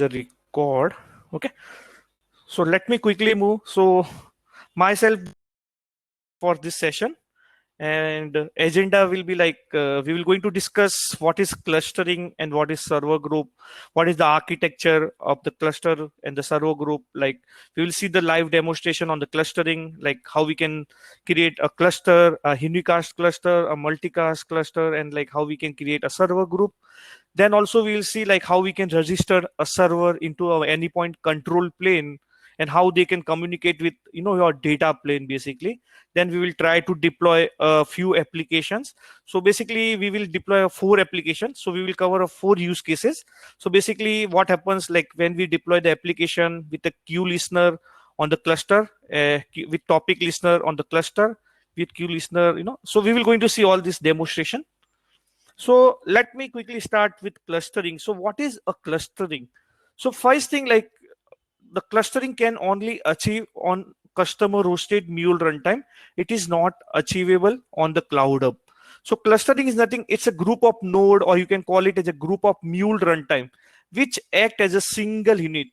a record. Okay, so let me quickly move. So myself for this session, and agenda will be like we will going to discuss what is clustering and what is server group, what is the architecture of the cluster and the server group. Like we will see the live demonstration on the clustering, like how we can create a cluster, a unicast cluster, a multicast cluster, and like how we can create a server group. Then also we will see like how we can register a server into our Anypoint control plane, and how they can communicate with your data plane basically. Then we will try to deploy a few applications. So basically we will deploy a 4 applications, so we will cover a 4 use cases. So basically what happens, like when we deploy the application with a queue listener on the cluster, with topic listener on the cluster, with queue listener, so we will going to see all this demonstration. So let me quickly start with clustering. So what is a clustering? So first thing, like the clustering can only achieve on customer hosted Mule runtime. It is not achievable on the cloud hub. So clustering is nothing. It's a group of node, or you can call it as a group of Mule runtime, which act as a single unit.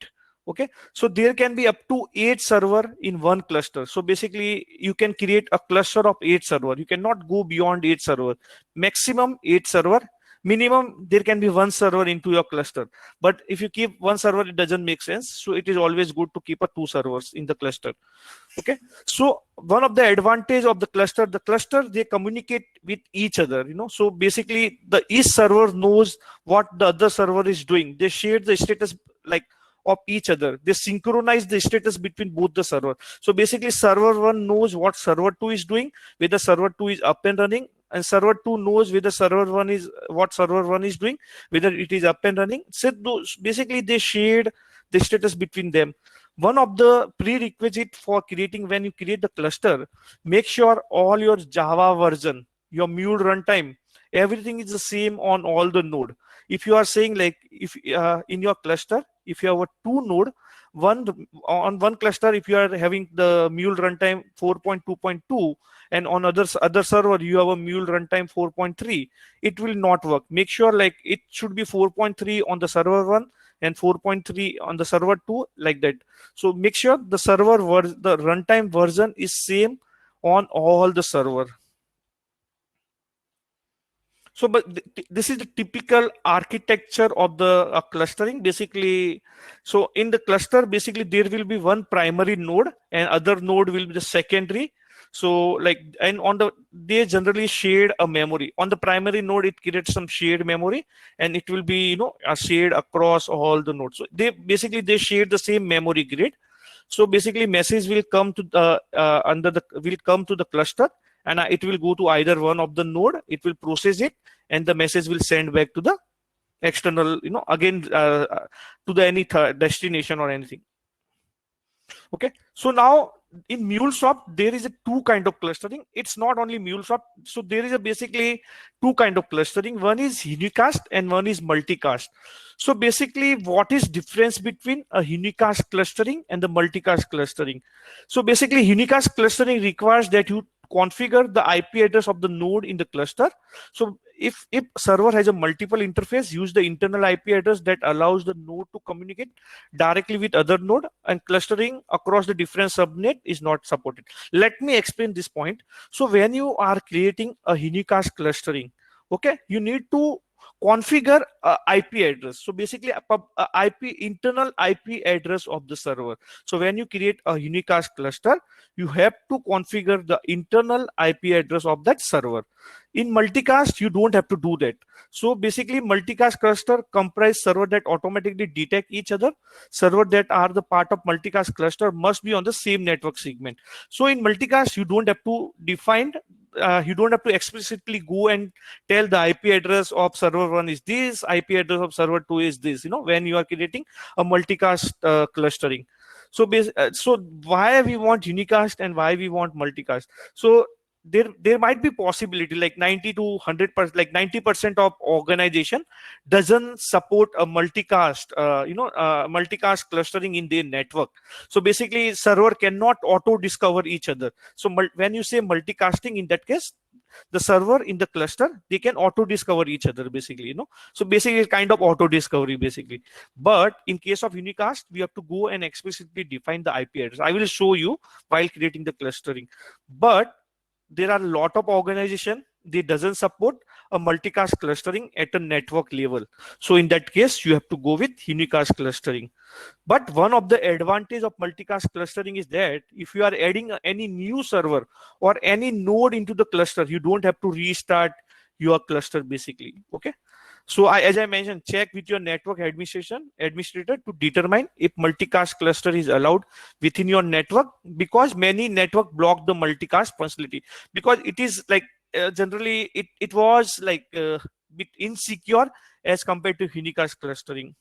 Okay, so there can be up to 8 server in one cluster. So basically you can create a cluster of 8 server. You cannot go beyond 8 server. Maximum 8 server. Minimum there can be 1 server into your cluster. But if you keep 1 server, it doesn't make sense. So it is always good to keep a 2 servers in the cluster. Okay, so one of the advantage of the cluster, they communicate with each other. So basically each server knows what the other server is doing. They share the status like of each other. They synchronize the status between both the server. So basically server 1 knows what server 2 is doing, whether server 2 is up and running, and server 2 knows whether server 1 is what server 1 is doing, whether it is up and running. So basically they shared the status between them. One of the prerequisite for creating, when you create the cluster, make sure all your Java version, your Mule runtime, everything is the same on all the node. If you are saying like, if in your cluster, if you have a 2 node, on one cluster, if you are having the Mule runtime 4.2.2, and on other server you have a Mule runtime 4.3, it will not work. Make sure like it should be 4.3 on the server 1 and 4.3 on the server 2, like that. So make sure the the runtime version is same on all the server. So, but this is the typical architecture of the clustering. Basically, so in the cluster, basically there will be one primary node and other node will be the secondary. So like, and they generally share a memory. On the primary node, it creates some shared memory, and it will be, shared across all the nodes. So they share the same memory grid. So basically message will come to the will come to the cluster, and it will go to either one of the node. It will process it, and the message will send back to the external, again to the any destination or anything. Okay, so now in MuleSoft there is a 2 kind of clustering. It's not only MuleSoft. So there is a basically 2 kind of clustering. One is unicast and one is multicast. So basically what is difference between a unicast clustering and the multicast clustering? So basically unicast clustering requires that you configure the IP address of the node in the cluster. So if server has a multiple interface, use the internal IP address that allows the node to communicate directly with other node, and clustering across the different subnet is not supported. Let me explain this point. So when you are creating a unicast clustering, okay, you need to configure a IP address. So basically a internal IP address of the server. So when you create a unicast cluster, you have to configure the internal IP address of that server. In multicast, you don't have to do that. So basically multicast cluster comprise server that automatically detect each other. Server that are the part of multicast cluster must be on the same network segment. So in multicast, you don't have to define, you don't have to explicitly go and tell the IP address of server 1 is this, IP address of server 2 is this, when you are creating a multicast clustering. So so why we want unicast and why we want multicast? So there might be possibility like 90 to 100%, like 90% of organization doesn't support a multicast, multicast clustering in their network. So basically server cannot auto discover each other. So when you say multicasting, in that case the server in the cluster, they can auto discover each other basically, so basically it's kind of auto discovery basically. But in case of Unicast, we have to go and explicitly define the IP address. I will show you while creating the clustering. But there are a lot of organization, they doesn't support a multicast clustering at a network level. So in that case, you have to go with unicast clustering. But one of the advantage of multicast clustering is that if you are adding any new server or any node into the cluster, you don't have to restart your cluster basically. Okay. So as I mentioned, check with your network administrator to determine if multicast cluster is allowed within your network, because many network block the multicast functionality, because it is like generally it was like bit insecure as compared to unicast clustering.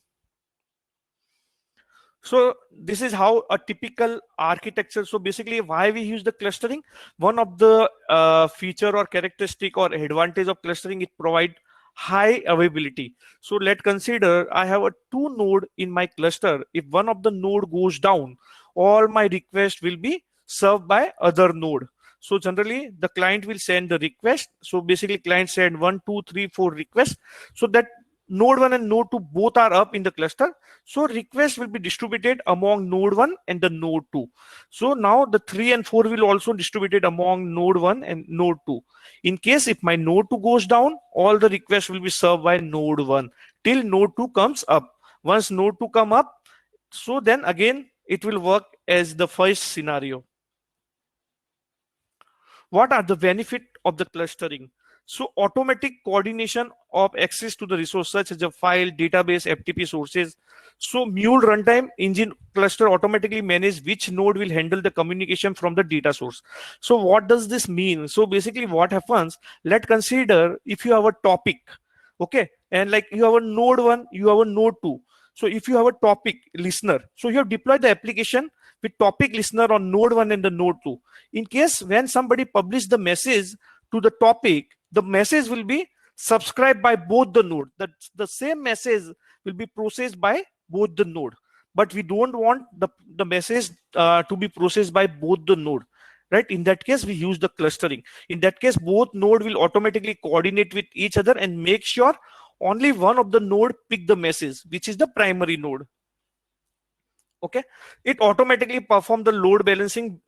So this is how a typical architecture. So basically, why we use the clustering? One of the feature or characteristic or advantage of clustering, it provide high availability. So let's consider I have a two node in my cluster. If one of the node goes down, all my requests will be served by other node. So generally, the client will send the request. So basically, client send 1, 2, 3, 4 requests. So that node 1 and node 2 both are up in the cluster. So requests will be distributed among node 1 and the node 2. So now the 3 and 4 will also distributed among node 1 and node 2. In case if my node 2 goes down, all the requests will be served by node 1 till node 2 comes up. Once node 2 come up, so then again it will work as the first scenario. What are the benefit of the clustering? So automatic coordination of access to the resource such as a file, database, FTP sources. So Mule Runtime engine cluster automatically manage which node will handle the communication from the data source. So what does this mean? So basically what happens, let's consider if you have a topic, okay, and like you have a node 1, you have a node 2. So if you have a topic listener, so you have deployed the application with topic listener on node 1 and the node 2. In case when somebody publish the message to the topic, the message will be subscribed by both the node. That the same message will be processed by both the node. But we don't want the message to be processed by both the node. Right? In that case, we use the clustering. In that case, both node will automatically coordinate with each other and make sure only one of the node pick the message, which is the primary node. Okay, it automatically perform the load balancing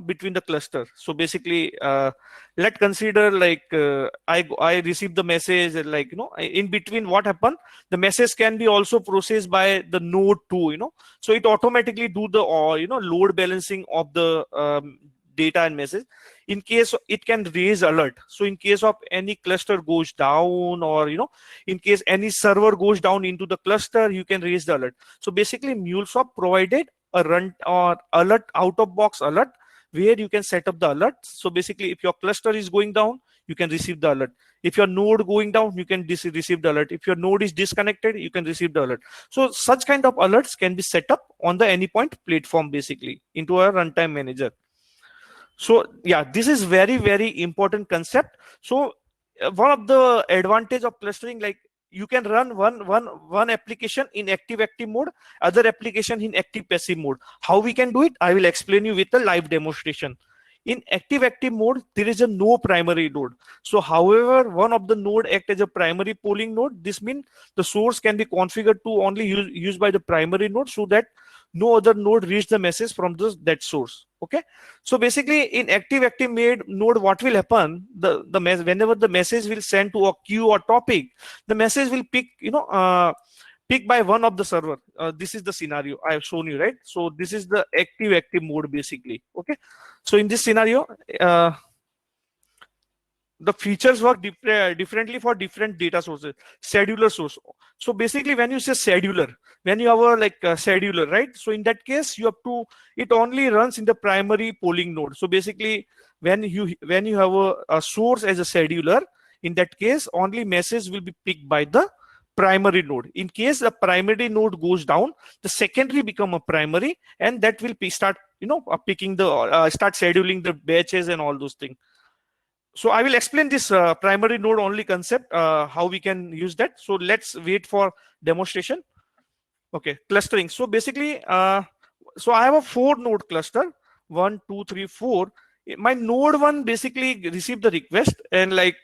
between the cluster. So basically let's consider like I receive the message, like in between what happened, the message can be also processed by the node 2, so it automatically do the load balancing of the data and message. In case it can raise alert, so in case of any cluster goes down, or in case any server goes down into the cluster, you can raise the alert. So basically MuleSoft provided a run or alert, out of box alert, where you can set up the alert. So basically if your cluster is going down, you can receive the alert. If your node going down, you can receive the alert. If your node is disconnected, you can receive the alert. So such kind of alerts can be set up on the Anypoint platform basically into a runtime manager. So yeah, this is very, very important concept. So one of the advantage of clustering, like you can run one application in active mode, other application in active passive mode. How we can do it, I will explain you with a live demonstration. In active mode, there is a no primary node. So however one of the node act as a primary polling node, this means the source can be configured to only used by the primary node, so that no other node reach the message from that source. Okay, so basically in active made node, what will happen, whenever the message will send to a queue or topic, the message will pick pick by one of the server. This is the scenario I have shown you, right? So this is the active mode basically. Okay, so in this scenario the features work differently for different data sources. Scheduler source. So basically when you say scheduler, when you have a scheduler, right? So in that case you have to, it only runs in the primary polling node. So basically when you have a source as a scheduler, in that case only message will be picked by the primary node. In case the primary node goes down, the secondary become a primary, and that will start picking the start scheduling the batches and all those things. So I will explain this primary node only concept, how we can use that. So let's wait for demonstration. Okay, clustering. So basically, so I have a 4 node cluster, 1, 2, 3, 4. my node 1 basically received the request, and like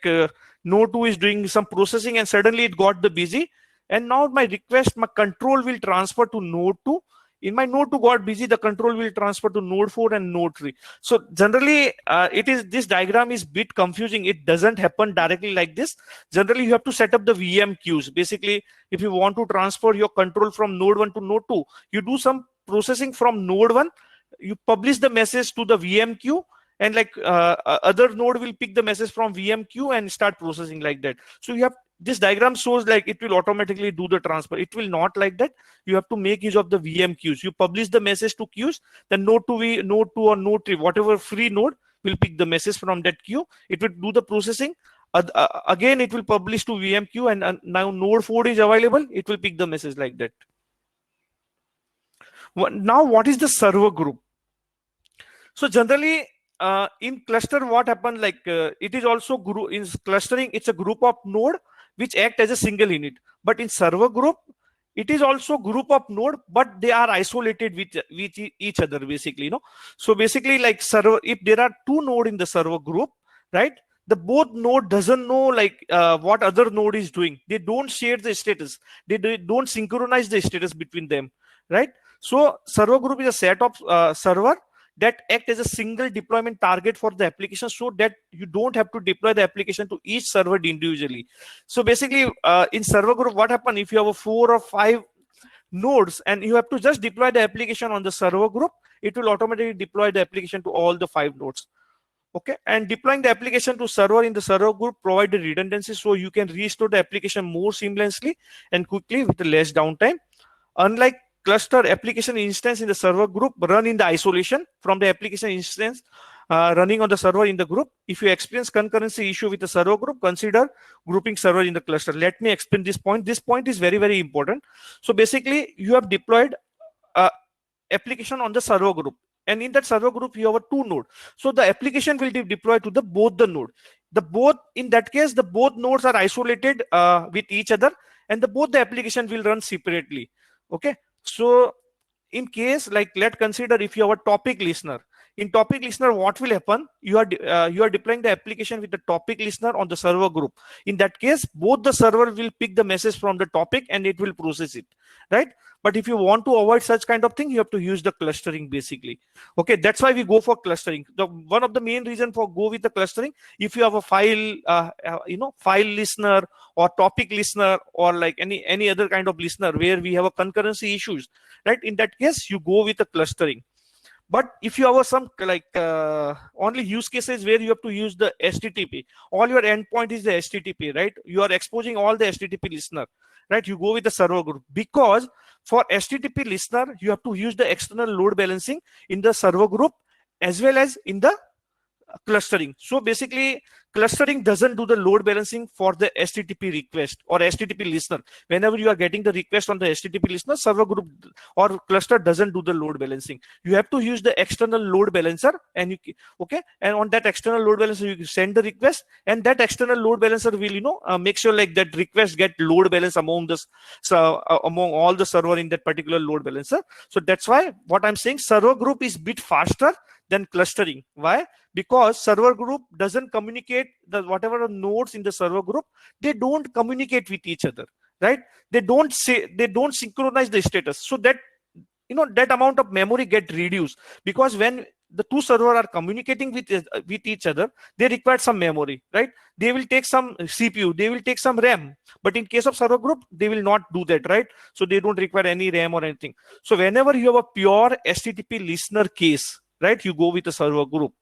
node 2 is doing some processing, and suddenly it got the busy, and now my request, my control will transfer to node 2. In my node 2 got busy, the control will transfer to node 4 and node 3. So generally it is, this diagram is bit confusing. It doesn't happen directly like this. Generally you have to set up the VM queues. Basically, if you want to transfer your control from node 1 to node 2, you do some processing from node 1, you publish the message to the VM queue, and like other node will pick the message from VM queue and start processing like that. So you have, this diagram shows like it will automatically do the transfer. It will not like that. You have to make use of the VM queues. You publish the message to queues, then node 2 or node 3, whatever free node, will pick the message from that queue. It will do the processing. Again it will publish to VM queue, and now node 4 is available, it will pick the message like that. Now what is the server group? So generally in cluster, what happened, like it is also group in clustering, it's a group of node which act as a single unit. But in server group, it is also group of node, but they are isolated with each other, basically, you know. So basically, like server, if there are two node in the server group, right, the both node doesn't know like what other node is doing. They don't share the status. They don't synchronize the status between them, right? So server group is a set of server that act as a single deployment target for the application, so that you don't have to deploy the application to each server individually. So basically in server group, what happen, if you have a 4 or 5 nodes and you have to just deploy the application on the server group, it will automatically deploy the application to all the 5 nodes. Okay, and deploying the application to server in the server group provide the redundancy, so you can restore the application more seamlessly and quickly with less downtime. Unlike cluster, application instance in the server group run in the isolation from the application instance running on the server in the group. If you experience concurrency issue with the server group, consider grouping server in the cluster. Let me explain this point. This point is very, very important. So basically, you have deployed application on the server group, and in that server group you have a 2 node, so the application will be deployed to the both the node. The both, in that case, the both nodes are isolated with each other, and the both the application will run separately. Okay, so in case, like, let's consider if you have a topic listener. In topic listener, what will happen, you are deploying the application with the topic listener on the server group. In that case, both the server will pick the message from the topic and it will process it, right? But if you want to avoid such kind of thing, you have to use the clustering, basically. Okay, that's why we go for clustering. The one of the main reason for go with the clustering, if you have a file file listener or topic listener, or like any other kind of listener where we have a concurrency issues, right, in that case you go with the clustering. But if you have some like only use cases where you have to use the HTTP, all your endpoint is the HTTP, right? You are exposing all the HTTP listener, right? You go with the server group, because for HTTP listener, you have to use the external load balancing in the server group as well as in the clustering. So basically, clustering doesn't do the load balancing for the HTTP request or HTTP listener. Whenever you are getting the request on the HTTP listener, server group or cluster doesn't do the load balancing. You have to use the external load balancer, and and on that external load balancer you send the request, and that external load balancer will make sure like that request get load balance among among all the server in that particular load balancer. So that's why what I'm saying, server group is bit faster than clustering. Why? Because server group doesn't communicate, the whatever nodes in the server group, they don't communicate with each other, right? They don't synchronize the status, so that that amount of memory get reduced, because when the two server are communicating with each other, they require some memory, right? They will take some CPU, they will take some RAM, but in case of server group, they will not do that, right? So they don't require any RAM or anything. So whenever you have a pure HTTP listener case, right, you go with a server group.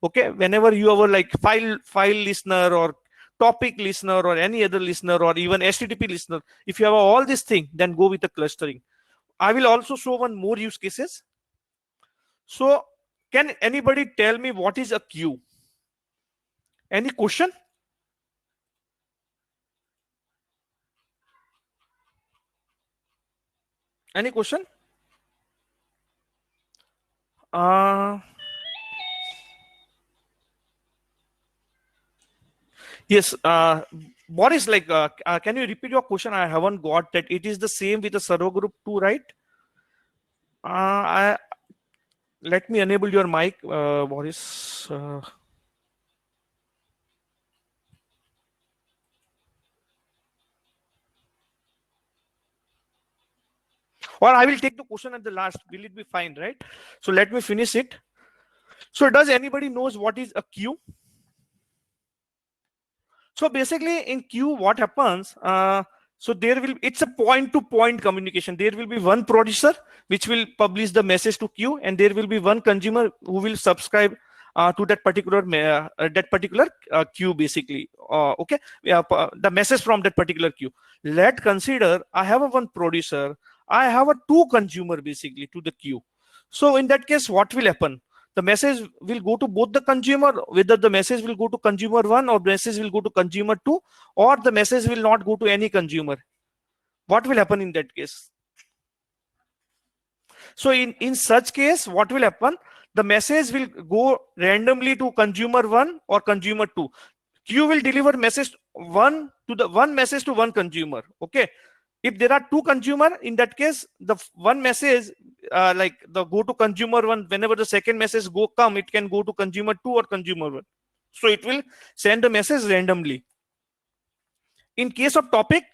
Okay, whenever you have a like file listener or topic listener or any other listener or even HTTP listener, if you have all these things, then go with the clustering. I will also show one more use cases. So can anybody tell me what is a queue? Any question? Any question? Yes. What is like? Can you repeat your question? I haven't got that. It is the same with the server group too, right? I let me enable your mic, Boris. Or I will take the question at the last. Will it be fine, right? So let me finish it. So does anybody knows what is a queue? So basically in queue, what happens? So there will, it's a point to point communication. There will be one producer which will publish the message to queue, and there will be one consumer who will subscribe to that particular queue basically. Okay, yeah, the message from that particular queue. Let consider I have a one producer, I have a two consumer basically to the queue. So in that case, what will happen? The message will go to both the consumer, whether the message will go to consumer one or message will go to consumer two, or the message will not go to any consumer. What will happen in that case? So in such case, what will happen? The message will go randomly to consumer one or consumer two. Queue will deliver message one message to one consumer. Okay. If there are two consumer, in that case, the one message, like the go to consumer one, whenever the second message come, it can go to consumer two or consumer one. So it will send the message randomly. In case of topic,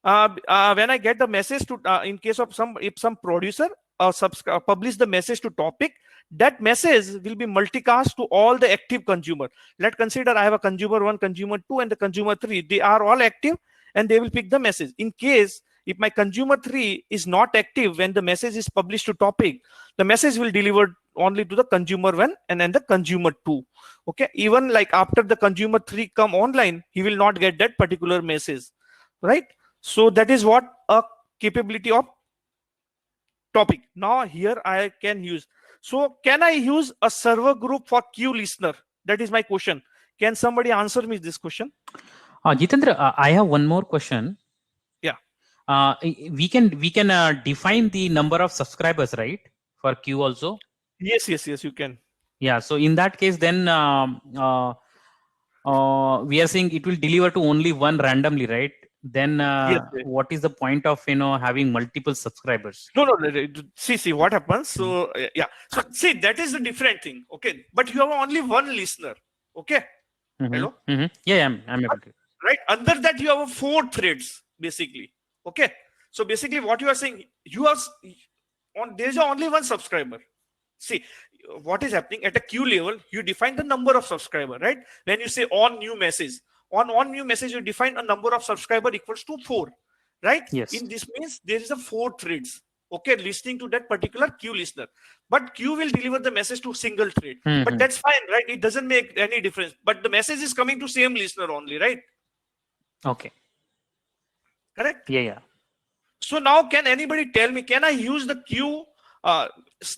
when I get the message to, in case of if some producer publish the message to topic, that message will be multicast to all the active consumer. Let's consider I have a consumer one, consumer two, and the consumer three. They are all active, and they will pick the message. In case if my consumer three is not active when the message is published to topic, the message will deliver only to the consumer one and then the consumer two. Okay, even like after the consumer three come online, he will not get that particular message, right? So that is what a capability of topic. Now here I can use. So can I use a server group for queue listener? That is my question. Can somebody answer me this question? Jitendra, I have one more question. Yeah. We can define the number of subscribers, right? For queue also. Yes, you can. Yeah. So in that case, then we are saying it will deliver to only one randomly, right? Then Yes. what is the point of having multiple subscribers? No. See what happens. So yeah. So see, that is a different thing. Okay, but you have only one listener. Okay. Hello. Yeah, I'm able to. Right. Under that, you have four threads basically. Okay. So basically, what you are saying, you are on. There is only one subscriber. See, what is happening at a queue level, you define the number of subscriber, right? When you say on new message, on new message, you define a number of subscriber equals to 4, right? Yes. In this means there is a 4 threads, okay, listening to that particular queue listener. But queue will deliver the message to single thread. But that's fine, right? It doesn't make any difference. But the message is coming to same listener only, right? Okay. Correct? Yeah. So now can anybody tell me, can I use the queue?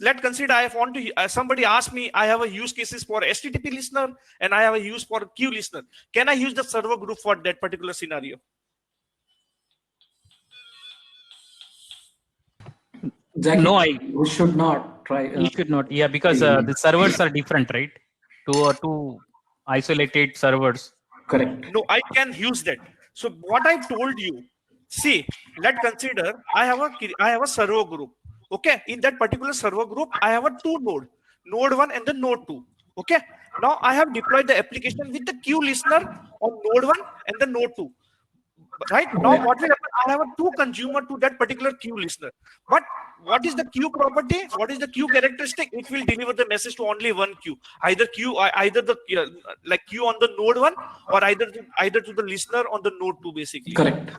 Let's consider I want to, somebody asked me, I have a use cases for HTTP listener and I have a use for queue listener. Can I use the server group for that particular scenario? Jackie, no, you should not try. You should not. Yeah, because the servers are different, right? Two isolated servers. Correct. No, I can use that. So what I told you, see, let's consider I have a server group. Okay, in that particular server group, I have a two node 1 and the node 2. Okay, now I have deployed the application with the queue listener on node 1 and the node 2. Right now, what will happen? I have a two consumer to that particular queue listener. But what is the queue property? What is the queue characteristic? It will deliver the message to only one queue. Either the like queue on the node 1 or either to the listener on the node 2 basically. Correct.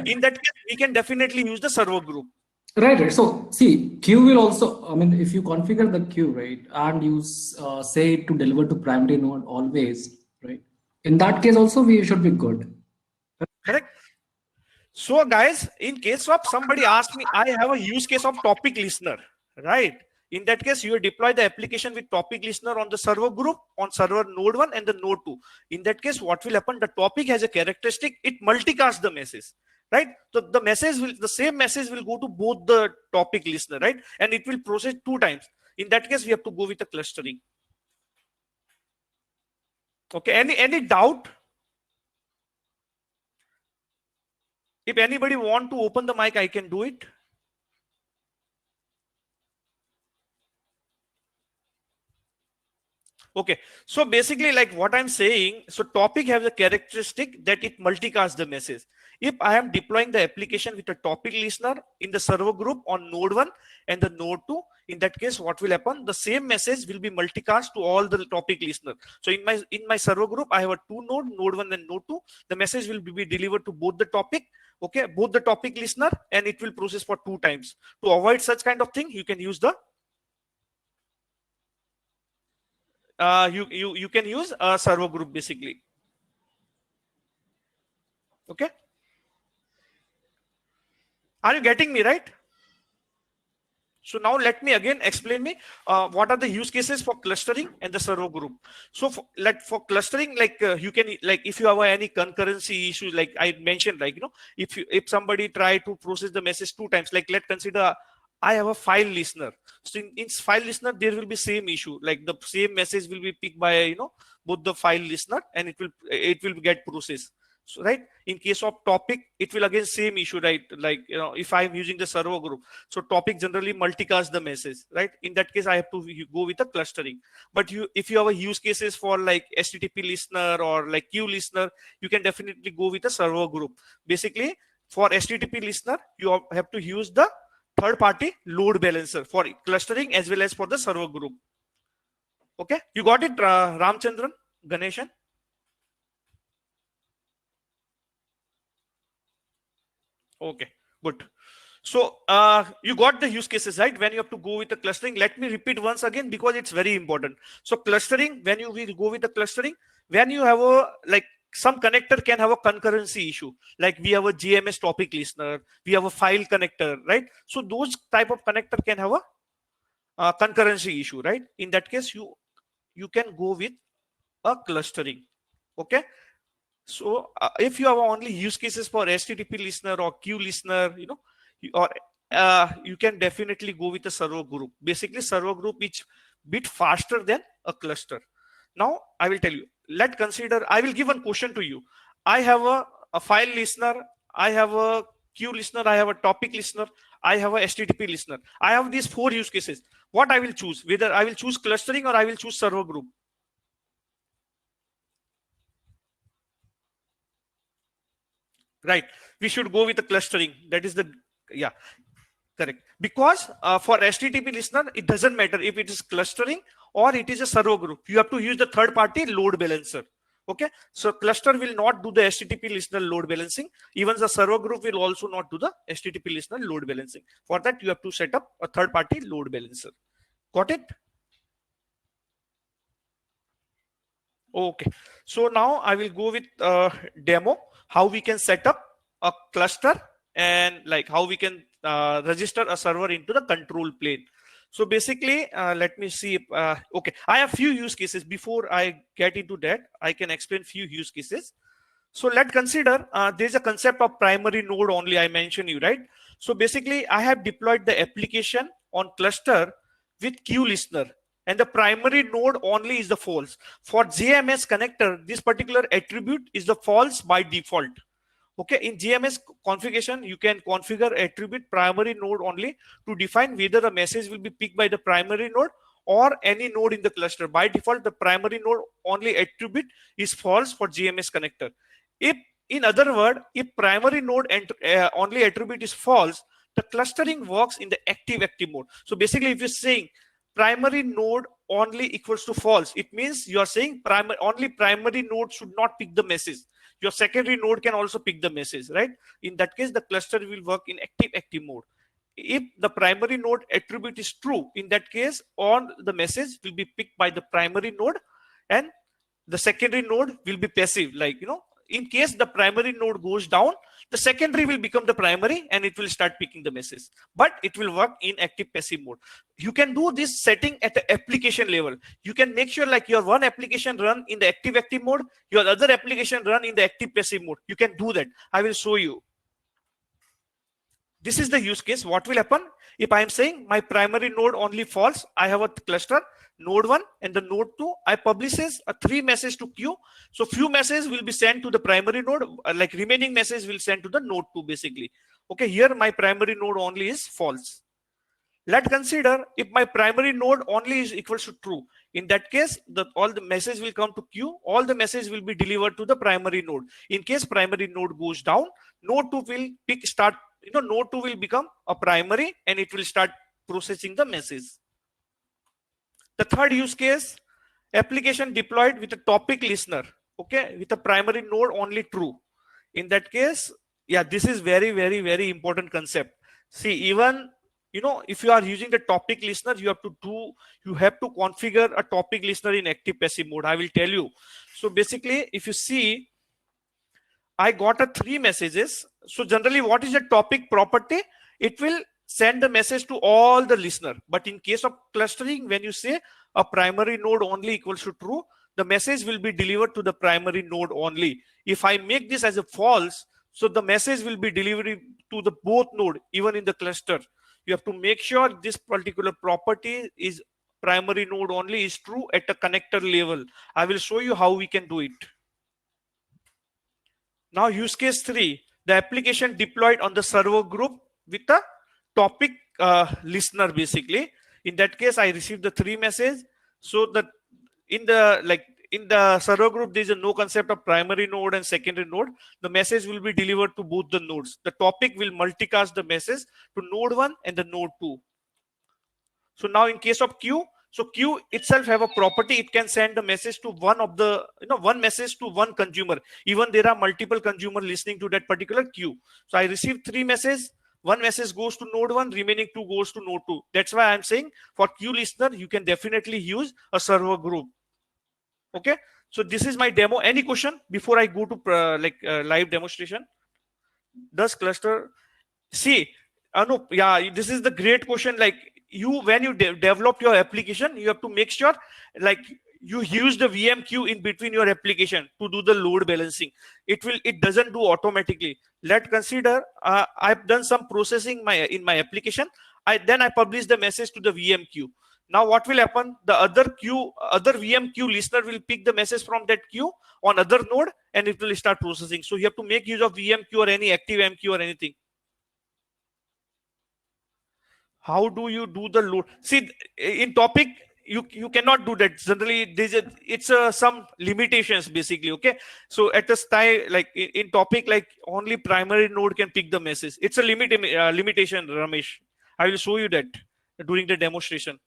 In that case, we can definitely use the server group. Right. So see, queue will also, I mean, if you configure the queue, right, and you say to deliver to primary node always, right? In that case also, we should be good. Correct. So guys, in case of somebody asked me, I have a use case of topic listener, right? In that case, you deploy the application with topic listener on the server group on server node 1 and the node 2. In that case, what will happen? The topic has a characteristic, it multicasts the message, right? So the same message will go to both the topic listener, right? And it will process 2 times. In that case, we have to go with the clustering. Okay, any doubt? If anybody want to open the mic, I can do it. Okay, so basically like what I'm saying, so topic has a characteristic that it multicasts the message. If I am deploying the application with a topic listener in the server group on node 1 and the node 2, in that case what will happen, the same message will be multicast to all the topic listener. So in my server group I have a two node 1 and node 2. The message will be delivered to both the topic, okay, both the topic listener, and it will process for 2 times. To avoid such kind of thing, you can use the you can use a server group basically. Okay, are you getting me right? So now let me again explain me what are the use cases for clustering and the server group. So for clustering, like you can, like if you have any concurrency issues, like I mentioned, like if somebody try to process the message 2 times, like let's consider I have a file listener. So in file listener there will be same issue, like the same message will be picked by both the file listener, and it will get processed. So right, in case of topic it will again same issue, right? Like if I'm using the server group, so topic generally multicast the message, right? In that case I have to go with a clustering. But if you have a use cases for like HTTP listener or like queue listener, you can definitely go with a server group. Basically for HTTP listener you have to use the third party load balancer for clustering as well as for the server group. Okay, you got it, Ramchandran, Ganeshan? Okay, good. So you got the use cases, right? When you have to go with the clustering, let me repeat once again because it's very important. So clustering, when you will go with the clustering, when you have a like some connector can have a concurrency issue, like we have a GMS topic listener, we have a file connector, right? So those type of connector can have a concurrency issue, right? In that case, you can go with a clustering. Okay, so if you have only use cases for HTTP listener or queue listener, or you can definitely go with a server group. Basically, server group is bit faster than a cluster. Now I will tell you. Let's consider. I will give one question to you. I have a file listener. I have a queue listener. I have a topic listener. I have a HTTP listener. I have these 4 use cases. What I will choose? Whether I will choose clustering or I will choose server group. Right, we should go with the clustering. That is the, yeah, correct. Because for HTTP listener it doesn't matter if it is clustering or it is a server group, you have to use the third party load balancer. Okay, so cluster will not do the HTTP listener load balancing. Even the server group will also not do the HTTP listener load balancing. For that you have to set up a third party load balancer. Got it? Okay, so now I will go with demo how we can set up a cluster and like how we can register a server into the control plane. So basically, let me see. Okay, I have few use cases. Before I get into that, I can explain few use cases. So let's consider there's a concept of primary node only. I mentioned you, right? So basically, I have deployed the application on cluster with queue listener, and the primary node only is the false. For JMS connector, this particular attribute is the false by default. Okay, in JMS configuration, you can configure attribute primary node only to define whether a message will be picked by the primary node or any node in the cluster. By default, the primary node only attribute is false for JMS connector. If, in other word, if primary node only attribute is false, the clustering works in the active mode. So basically, if you're saying primary node only equals to false, it means you are saying only primary node should not pick the message. Your secondary node can also pick the message, right? In that case, the cluster will work in active mode. If the primary node attribute is true, in that case, all the message will be picked by the primary node, and the secondary node will be passive. Like, in case the primary node goes down, the secondary will become the primary and it will start picking the message, but it will work in active passive mode. You can do this setting at the application level. You can make sure like your one application run in the active mode, your other application run in the active passive mode. You can do that. I will show you. This is the use case. What will happen if I am saying my primary node only false? I have a cluster node 1 and the node 2. I publishes a 3 message to queue. So few messages will be sent to the primary node, like remaining message will send to the node 2 basically. Okay, here my primary node only is false. Let's consider if my primary node only is equals to true. In that case, all the message will come to queue. All the message will be delivered to the primary node. In case primary node goes down, node 2 will node 2 will become a primary and it will start processing the message. The third use case, application deployed with a topic listener, okay, with a primary node only true. In that case, yeah, this is very, very, very important concept. See, even if you are using the topic listener, you have to configure a topic listener in active passive mode. I will tell you. So basically, if you see, I got a 3 messages. So generally, what is a topic property? It will send the message to all the listener. But in case of clustering, when you say a primary node only equals to true, the message will be delivered to the primary node only. If I make this as a false, so the message will be delivered to the both node, even in the cluster. You have to make sure this particular property is primary node only is true at a connector level. I will show you how we can do it. Now use case 3, the application deployed on the server group with a topic listener basically. In that case, I received the 3 message. So that in the server group, there is no concept of primary node and secondary node. The message will be delivered to both the nodes. The topic will multicast the message to node 1 and the node 2. So now in case of queue, so queue itself have a property. It can send a message to one message to one consumer. Even there are multiple consumer listening to that particular queue. So I received 3 messages. One message goes to node 1, remaining 2 goes to node 2. That's why I'm saying for queue listener, you can definitely use a server group. Okay. So this is my demo. Any question before I go to live demonstration? Does cluster see? Anup, yeah, this is the great question. Like when you develop your application, you have to make sure like you use the VM queue in between your application to do the load balancing. It doesn't do automatically. Let's consider I've done some processing in my application. Then I publish the message to the VM queue. Now what will happen? The other VM queue listener will pick the message from that queue on other node and it will start processing. So you have to make use of VM queue or any active MQ or anything. How do you do the load? See, in topic, you cannot do that. Generally, it's some limitations basically. Okay, so at the style, like in topic, like only primary node can pick the message. It's a limitation, Ramesh. I will show you that during the demonstration.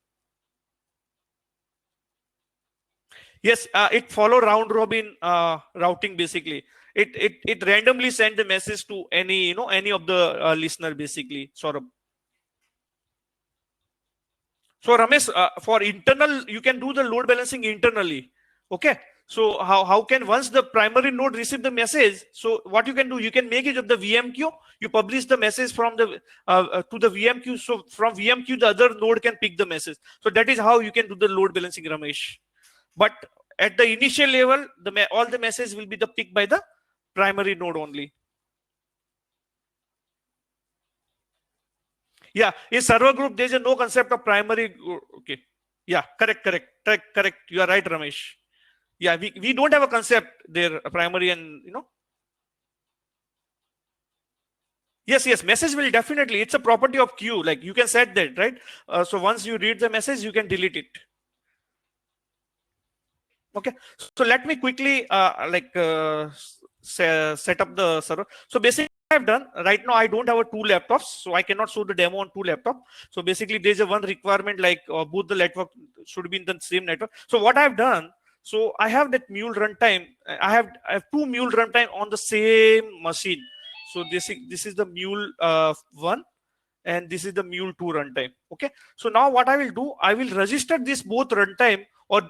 Yes, it follow round robin routing basically. It randomly send the message to any of the listener basically. Sort of. So Ramesh, for internal, you can do the load balancing internally. Okay. So how can once the primary node receive the message? So what you can do, you can make it of the VM queue. You publish the message from the to the VM queue. So from VM queue, the other node can pick the message. So that is how you can do the load balancing, Ramesh. But at the initial level, all the message will be picked by the primary node only. Yeah, in server group, there's no concept of primary. Okay. Yeah, correct. You are right, Ramesh. Yeah, we don't have a concept there, primary and Yes, message will definitely. It's a property of queue. Like you can set that, right? So once you read the message, you can delete it. Okay. So let me quickly set up the server. So basically, I've done right now. I don't have 2 laptops, so I cannot show the demo on 2 laptops. So basically, there's one requirement like both the network should be in the same network. So what I've done, so I have that Mule runtime. I have 2 Mule runtime on the same machine. So this is the Mule 1 and this is the Mule 2 runtime. Okay. So now what I will do, I will register this both runtime, or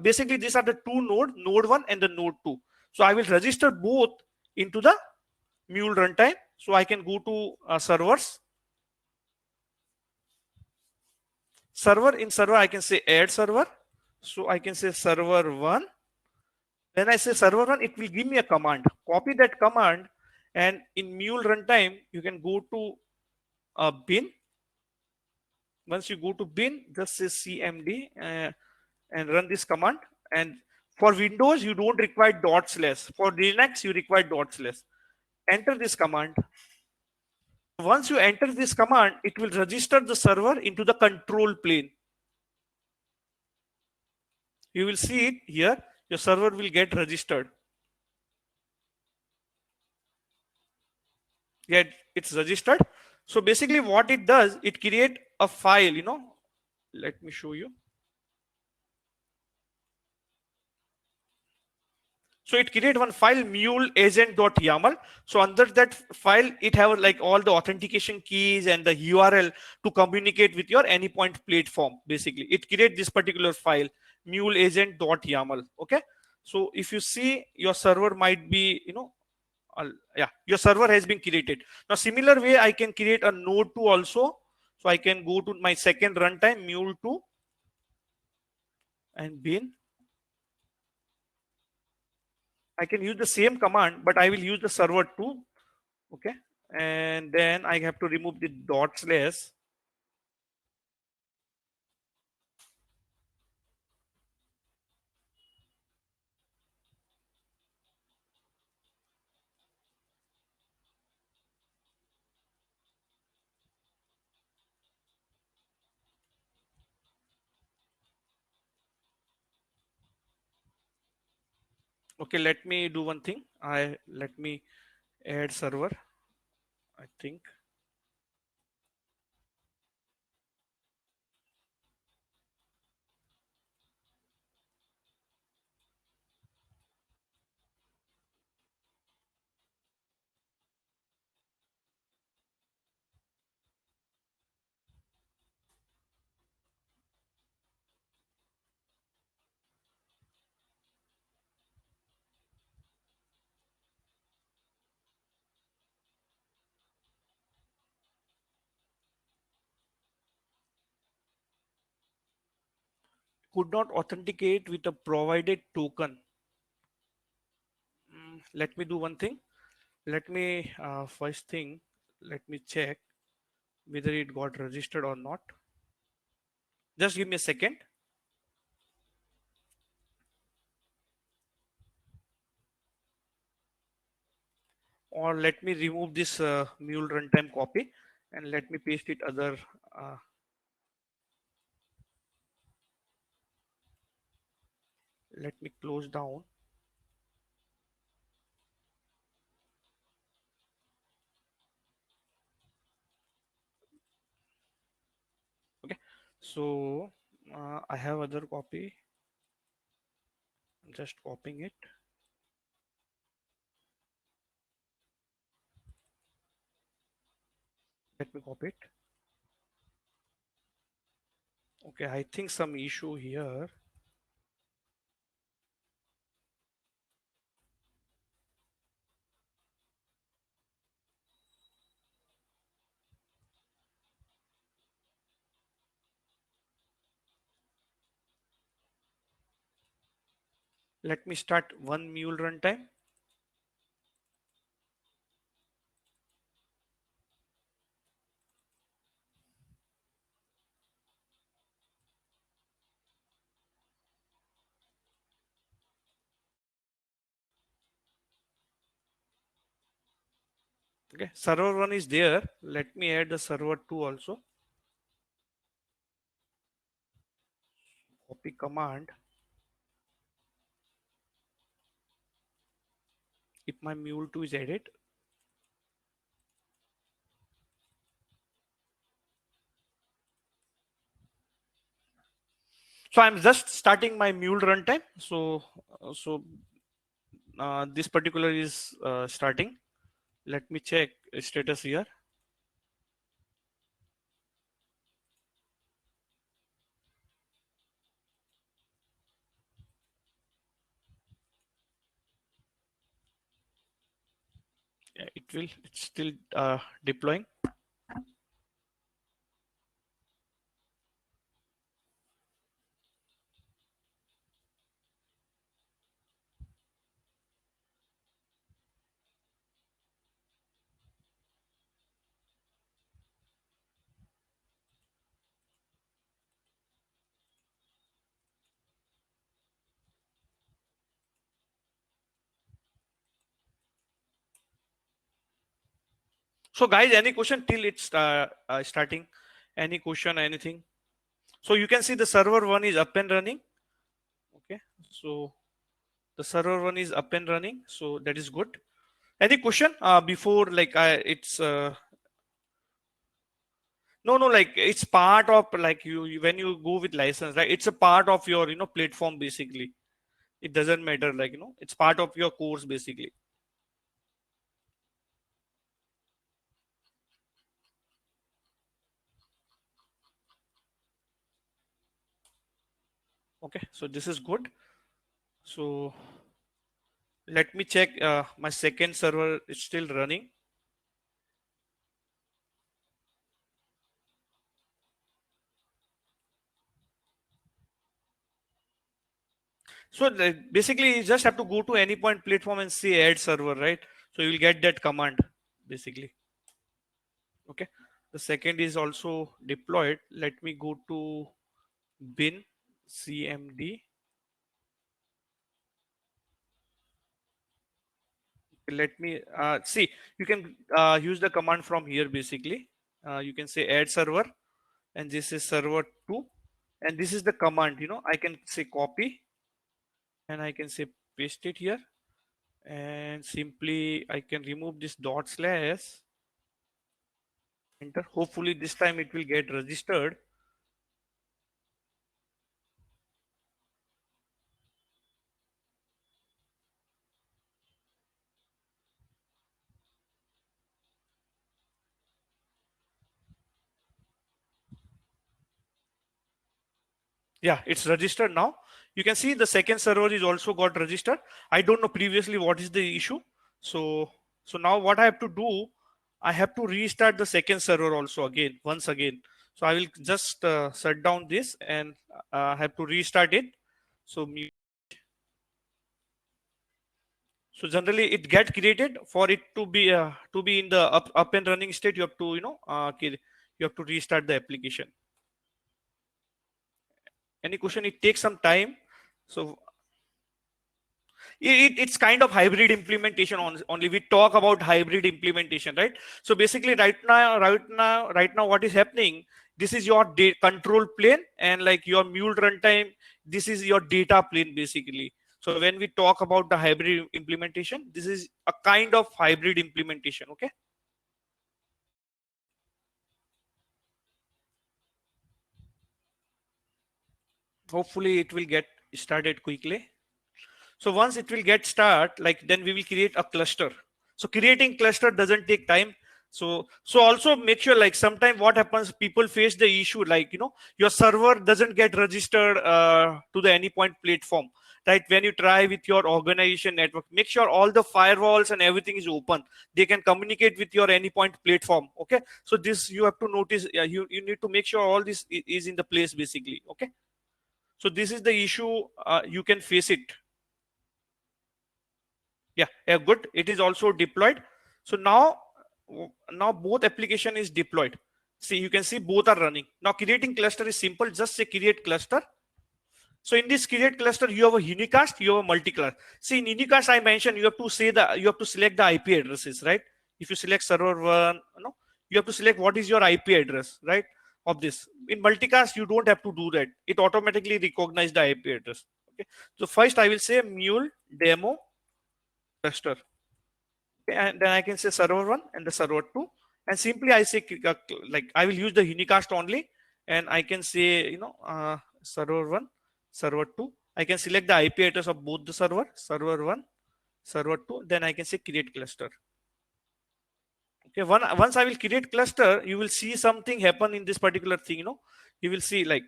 basically these are the 2 node 1 and the node 2. So I will register both into the Mule runtime. So I can go to servers. In server, I can say add server. So I can say server 1. When I say server 1, it will give me a command. Copy that command, and in Mule runtime, you can go to bin. Once you go to bin, just say cmd and run this command. And for Windows, you don't require /. For Linux, you require /. Enter this command. Once you enter this command, it will register the server into the control plane. You will see it here. Your server will get registered. Yeah, it's registered. So basically what it does, it create a file, let me show you. So it create one file mule agent.yaml. So under that file, it have like all the authentication keys and the URL to communicate with your Anypoint platform. Basically, it create this particular file mule agent.yaml. Okay. So if you see, your server might be, yeah, your server has been created. Now, similar way, I can create a node 2 also. So I can go to my second runtime mule 2 and bin. I can use the same command, but I will use the server 2. Okay, and then I have to remove the dot slash. Okay, let me do one thing. Let me add server. I think could not authenticate with a provided token. Let me do one thing. Let me first thing. Let me check whether it got registered or not. Just give me a second. Or let me remove this mule runtime copy and let me paste it other. Uh, Let me close down. Okay, so I have other copy. I'm just copying it. Let me copy it. Okay, I think some issue here. Let me start one mule runtime. Okay, server one is there. Let me add the server two also. Copy command. If my mule 2 is added, so I'm just starting my mule runtime. So this particular is starting. Let me check status here. Yeah, it's still deploying. So guys, any question till it's starting? Any question, anything? So you can see the server one is up and running. Okay, so the server one is up and running, so that is good. Any question before like it's no, like it's part of like when you go with license, right? It's a part of your platform basically. It doesn't matter, like it's part of your course basically. Okay, so this is good. So let me check. My second server is still running. So basically, you just have to go to Anypoint platform and say add server, right? So you'll get that command basically. Okay. The second is also deployed. Let me go to bin cmd. Let me see. You can use the command from here basically. You can say add server, and this is server 2, and this is the command. I can say copy, and I can say paste it here, and simply I can remove this dot slash, enter. Hopefully this time it will get registered. Yeah, it's registered now. You can see the second server is also got registered. I don't know previously what is the issue. So now what I have to do, I have to restart the second server also again, once again. So I will just shut down this and have to restart it. So so generally it get created. For it to be in the up and running state, you have to you have to restart the application. Any question? It takes some time. So it's kind of hybrid implementation only. We talk about hybrid implementation, right? So basically right now what is happening, this is your control plane, and like your Mule runtime, this is your data plane basically. So when we talk about the hybrid implementation, this is a kind of hybrid implementation. Okay, hopefully it will get started quickly. So once it will get start, like then we will create a cluster. So creating cluster doesn't take time. So also make sure, like sometime what happens, people face the issue like your server doesn't get registered to the Anypoint platform, right? When you try with your organization network, make sure all the firewalls and everything is open. They can communicate with your Anypoint platform. Okay, so this you have to notice. You need to make sure all this is in the place basically. Okay, so this is the issue. You can face it. Yeah, good. It is also deployed. So now both application is deployed. See, you can see both are running. Now creating cluster is simple. Just say create cluster. So in this create cluster, you have a unicast, you have a multicast. See, in unicast, I mentioned you have to select the IP addresses, right? If you select server one, you have to select what is your IP address, right? Of this. In multicast, you don't have to do that. It automatically recognizes the IP address. Okay. So first I will say mule demo cluster. Okay, and then I can say server one and the server two, and simply I say like I will use the unicast only, and I can say server one, server two. I can select the IP address of both the server one, server two. Then I can say create cluster. Okay, once I will create cluster, you will see something happen in this particular thing. You will see like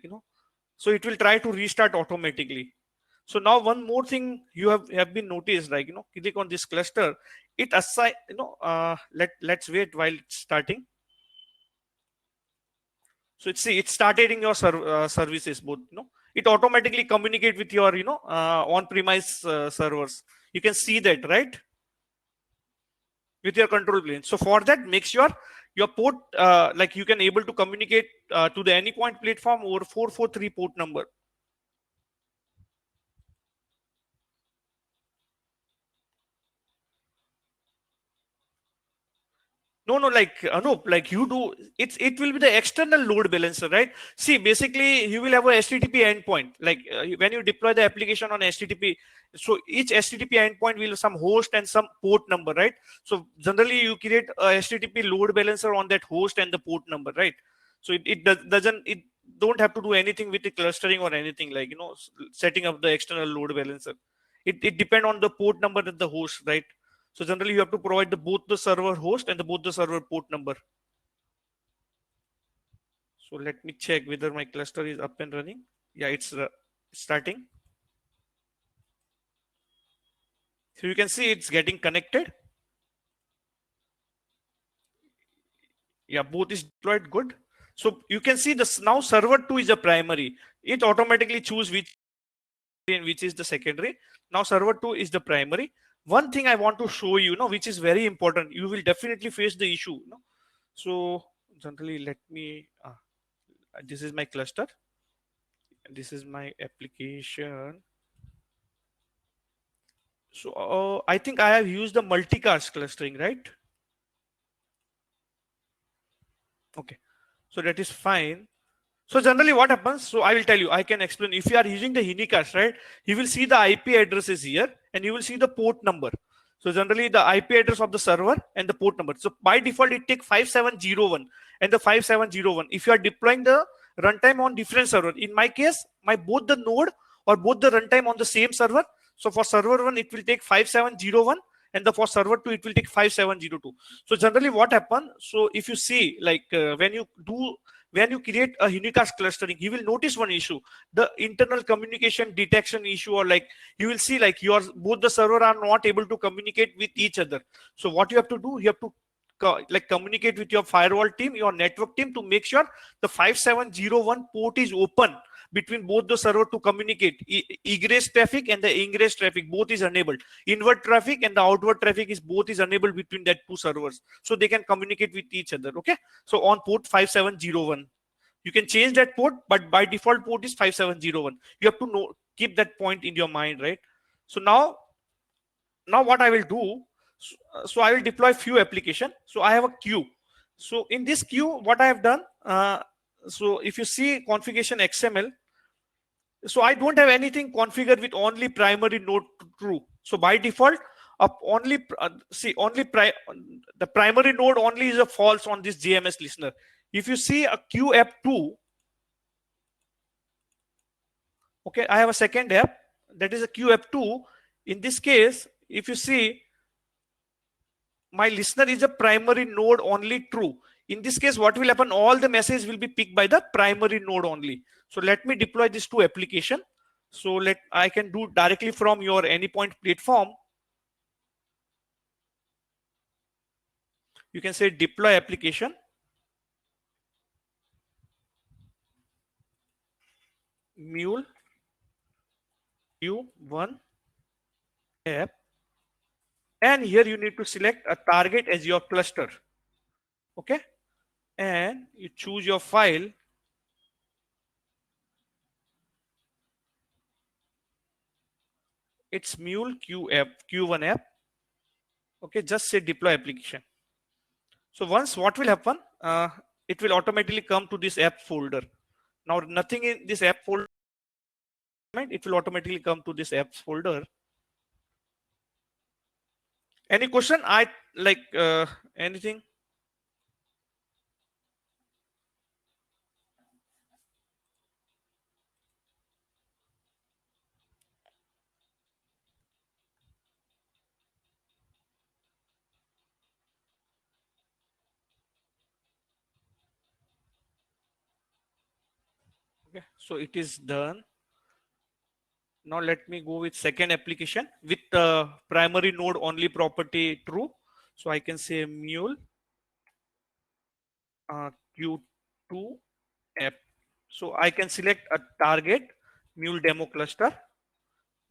so it will try to restart automatically. So now one more thing you have been noticed, like click on this cluster, it assign let's wait while it's starting. So it's started in your services both. It automatically communicate with your on-premise servers. You can see that, right, with your control plane. So for that, make sure your port like you can able to communicate to the Anypoint platform over 443 port number. No, like Anup, like you do, it will be the external load balancer, right? See, basically, you will have a HTTP endpoint. Like when you deploy the application on HTTP, so each HTTP endpoint will have some host and some port number, right? So generally, you create a HTTP load balancer on that host and the port number, right? So doesn't it don't have to do anything with the clustering or anything like setting up the external load balancer. It depend on the port number of the host, right? So generally you have to provide both the server host and both the server port number. So let me check whether my cluster is up and running. Yeah, it's starting. So you can see it's getting connected. Yeah, both is deployed good. So you can see this now server 2 is a primary. It automatically choose which and which is the secondary. Now server 2 is the primary. One thing I want to show you, which is very important. You will definitely face the issue. So generally let me this is my cluster. This is my application. So I think I have used the multicast clustering, right? Okay, so that is fine. So generally what happens, so I will tell you, I can explain. If you are using the Unicast, right, you will see the IP addresses here and you will see the port number. So generally the IP address of the server and the port number. So by default, it takes 5701 and the 5701. If you are deploying the runtime on different server, in my case, my both the node or both the runtime on the same server. So for server 1, it will take 5701 and for server 2, it will take 5702. So generally what happens, so if you see like when you create a unicast clustering, you will notice one issue, the internal communication detection issue, or like you will see like your both the server are not able to communicate with each other. So what you have to do, you have to like communicate with your firewall team, your network team, to make sure the 5701 port is open between both the server to communicate. Egress traffic and the ingress traffic both is enabled. Inward traffic and the outward traffic is both is enabled between that two servers, so they can communicate with each other. Okay, so on port 5701, you can change that port, but by default port is 5701. You have to know, keep that point in your mind, right? So now what I will do, so I will deploy few application. So I have a queue. So in this queue, what I have done, so if you see configuration XML, so I don't have anything configured with only primary node true. So by default, the primary node only is a false on this JMS listener. If you see a queue app2, okay, I have a second app that is a queue app2. In this case, if you see, my listener is a primary node only true. In this case, what will happen? All the messages will be picked by the primary node only. So let me deploy this to application. So I can do directly from your Anypoint platform. You can say deploy application, Mule Q1 app, and here you need to select a target as your cluster. Okay, and you choose your file. It's Mule Q1 app. Okay, just say deploy application. So once what will happen, it will automatically come to this app folder. Now nothing in this app folder, it will automatically come to this apps folder. Any question? I like anything? Okay, so it is done. Now let me go with second application with primary node only property true. So I can say Mule Q2 app. So I can select a target Mule demo cluster.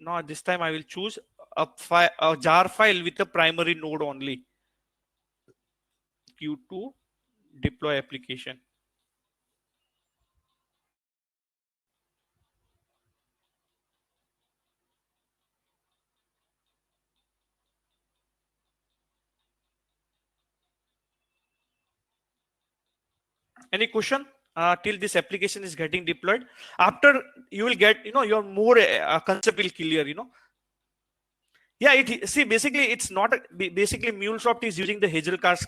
Now this time I will choose a jar file with a primary node only. Q2 deploy application. Any question till this application is getting deployed? After you will get, your more concept will clear, Yeah, see, basically it's not basically MuleSoft is using the Hazelcast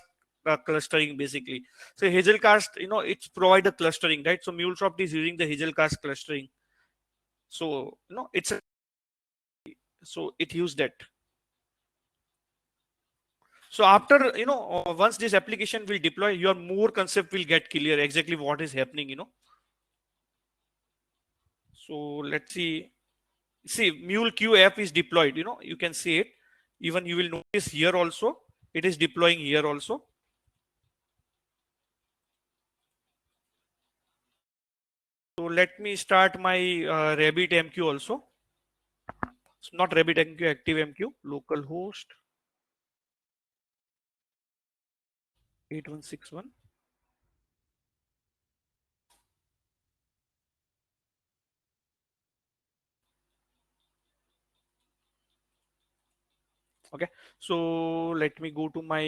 clustering basically. So Hazelcast, it's provide the clustering, right? So MuleSoft is using the Hazelcast clustering. So so it used that. So after, once this application will deploy, your more concept will get clear exactly what is happening. So let's see. See, Mule Q app is deployed. You can see it. Even you will notice here also, it is deploying here also. So let me start my RabbitMQ also. It's not RabbitMQ, ActiveMQ, localhost 8161. Okay, so let me go to my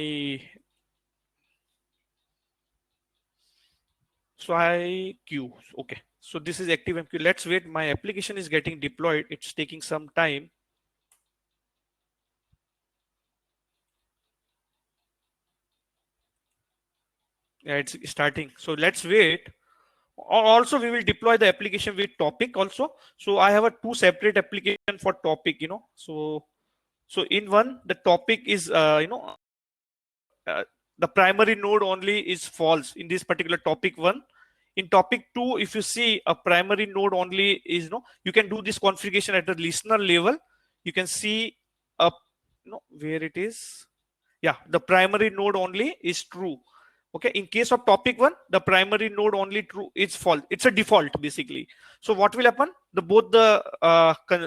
queue. Okay, so this is ActiveMQ. Let's wait. My application is getting deployed. It's taking some time. Yeah, it's starting. So let's wait. Also, we will deploy the application with topic also. So I have a two separate application for topic. So in one, the topic is uh, the primary node only is false in this particular topic one. In topic two, if you see a primary node only is you can do this configuration at the listener level. You can see a where it is. Yeah, the primary node only is true. Okay, in case of topic one, the primary node only true is false. It's a default basically. So what will happen? Both the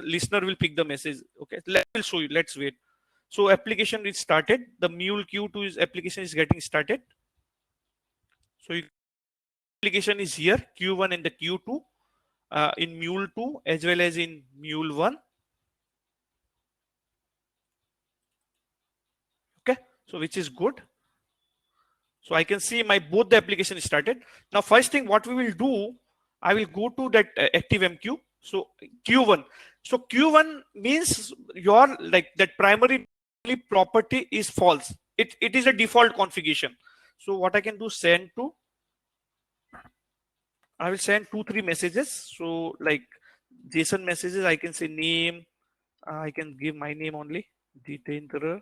listener will pick the message. Okay, will show you. Let's wait. So application is started. The Mule Q2 is application is getting started. So application is here, Q1 and the Q2 in Mule 2 as well as in Mule 1. Okay, so which is good. So I can see my both the application is started. Now first thing what we will do, I will go to that ActiveMQ. So Q1. So Q1 means your like that primary property is false. It is a default configuration. So what I can do, send to, I will send 2-3 messages. So like JSON messages, I can say name. I can give my name only. Jitendra.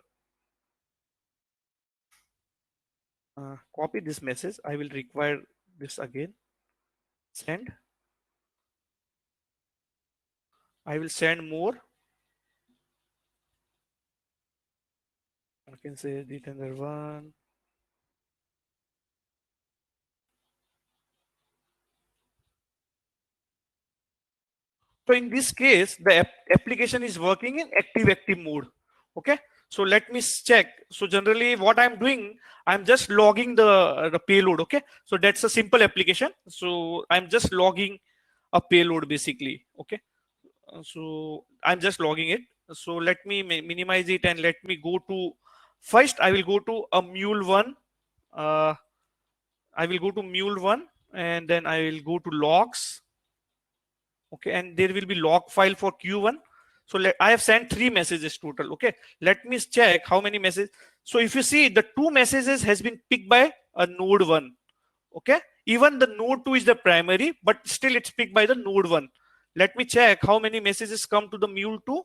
Copy this message. I will require this again. Send. I will send more. I can say Jitendra 1. So in this case, the application is working in active mode. Okay. So let me check. So generally what I'm doing, I'm just logging the payload. Okay. So that's a simple application. So I'm just logging a payload basically. Okay. So I'm just logging it. So let me minimize it and let me go to, first I will go to a Mule 1. I will go to Mule 1 and then I will go to logs. Okay, and there will be log file for Q1. So I have sent 3 messages total. Okay, let me check how many messages. So if you see, the 2 messages has been picked by a node 1. Okay, even the node 2 is the primary, but still it's picked by the node 1. Let me check how many messages come to the Mule 2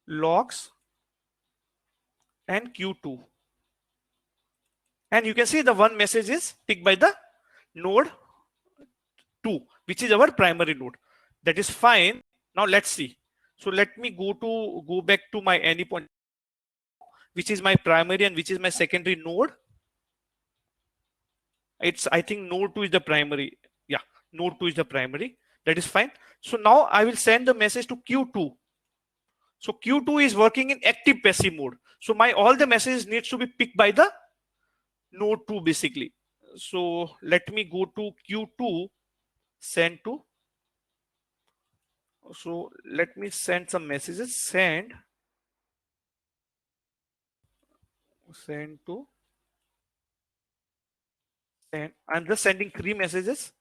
logs and Q2. And you can see the one message is picked by the node 2, which is our primary node. That is fine. Now let's see. So let me go back to my Anypoint, which is my primary and which is my secondary node. It's, I think node 2 is the primary. Yeah, node 2 is the primary. That is fine. So now I will send the message to Q2. So Q2 is working in active passive mode. So my all the messages needs to be picked by the node 2 basically. So let me go to Q2, send to. So let me send some messages. Send to And I'm just sending 3 messages.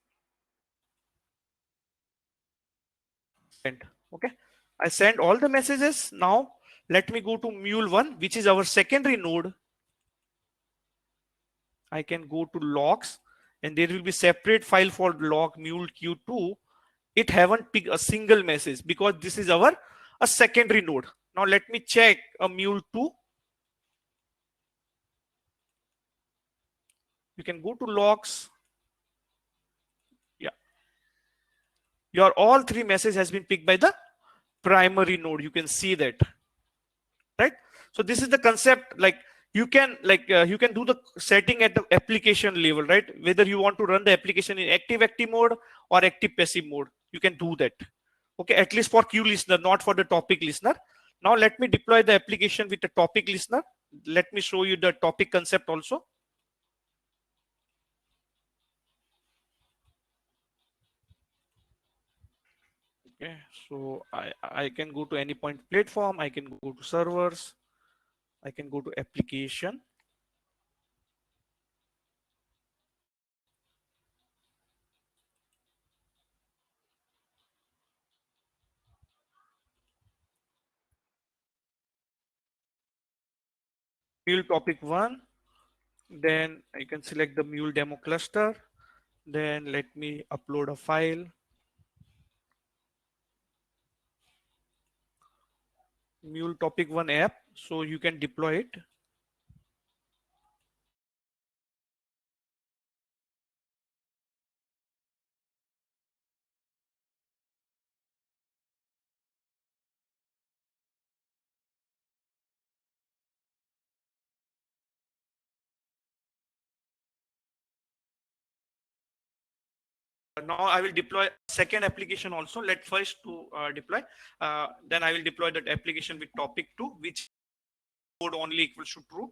Send. Okay. I send all the messages. Now let me go to Mule1, which is our secondary node. I can go to logs and there will be separate file for log mule q2. It haven't picked a single message because this is our a secondary node. Now let me check a mule2. You can go to logs. Yeah, your all 3 message has been picked by the primary node. You can see that, right? So this is the concept. Like you can you can do the setting at the application level, right? Whether you want to run the application in active mode or active passive mode, you can do that. Okay, at least for queue listener, not for the topic listener. Now let me deploy the application with the topic listener. Let me show you the topic concept also. Okay, so I can go to Anypoint platform, I can go to servers, I can go to application. Mule topic 1, then I can select the Mule demo cluster. Then let me upload a file. Mule topic 1 app, so you can deploy it. Now I will deploy second application also. Let first to deploy. Then I will deploy that application with topic 2, which code only equals to true.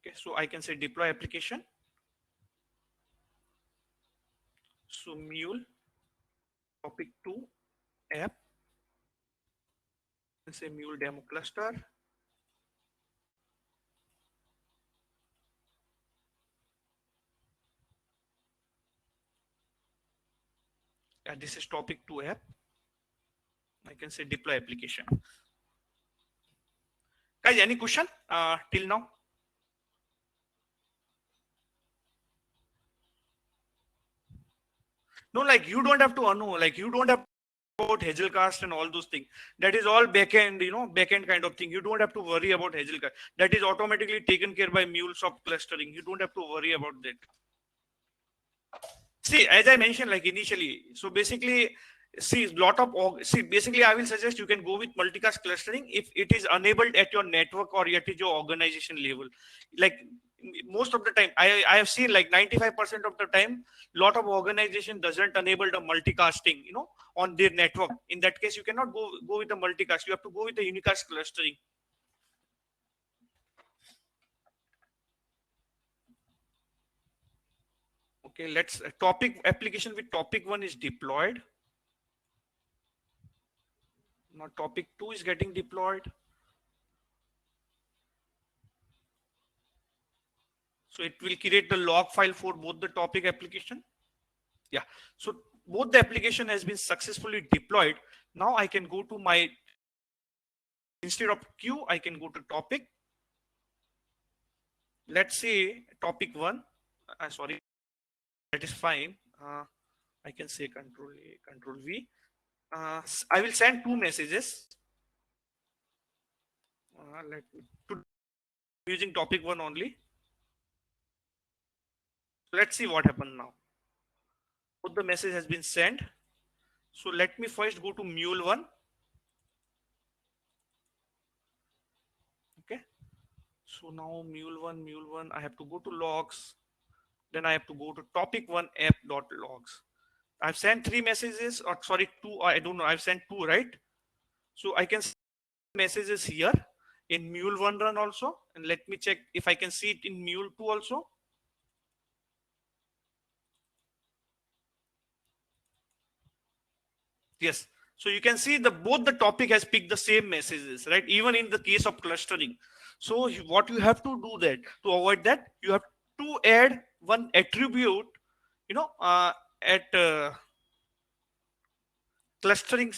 Okay, so I can say deploy application. So Mule topic 2 app. Let's say Mule demo cluster. And this is topic 2 app. I can say deploy application. Guys, any question till now? No, like you don't have to know, like you don't have about Hazelcast and all those things. That is all backend, backend kind of thing. You don't have to worry about Hazelcast. That is automatically taken care by MuleSoft clustering. You don't have to worry about that. See, as I mentioned, like initially, so basically, basically, I will suggest you can go with multicast clustering if it is enabled at your network or at your organization level. Like most of the time, I have seen like 95% of the time, lot of organization doesn't enable the multicasting, on their network. In that case, you cannot go with the multicast. You have to go with the unicast clustering. Okay, let's topic application with topic 1 is deployed. Now topic 2 is getting deployed. So it will create the log file for both the topic application. Yeah. So both the application has been successfully deployed. Now I can go to my, instead of queue, I can go to topic. Let's say topic 1. Sorry, that is fine. I can say control A, control V. I will send 2 messages. Let me using topic 1 only. Let's see what happened now. Both the message has been sent. So let me first go to Mule1. Okay. So now Mule1, I have to go to logs. Then I have to go to topic 1 app.logs. I've sent 3 messages, or sorry, 2. I don't know. I've sent 2, right? So I can see messages here in Mule1 run also. And let me check if I can see it in Mule2 also. Yes. So you can see both the topic has picked the same messages, right? Even in the case of clustering. So what you have to do that to avoid that, you have to add one attribute, at clustering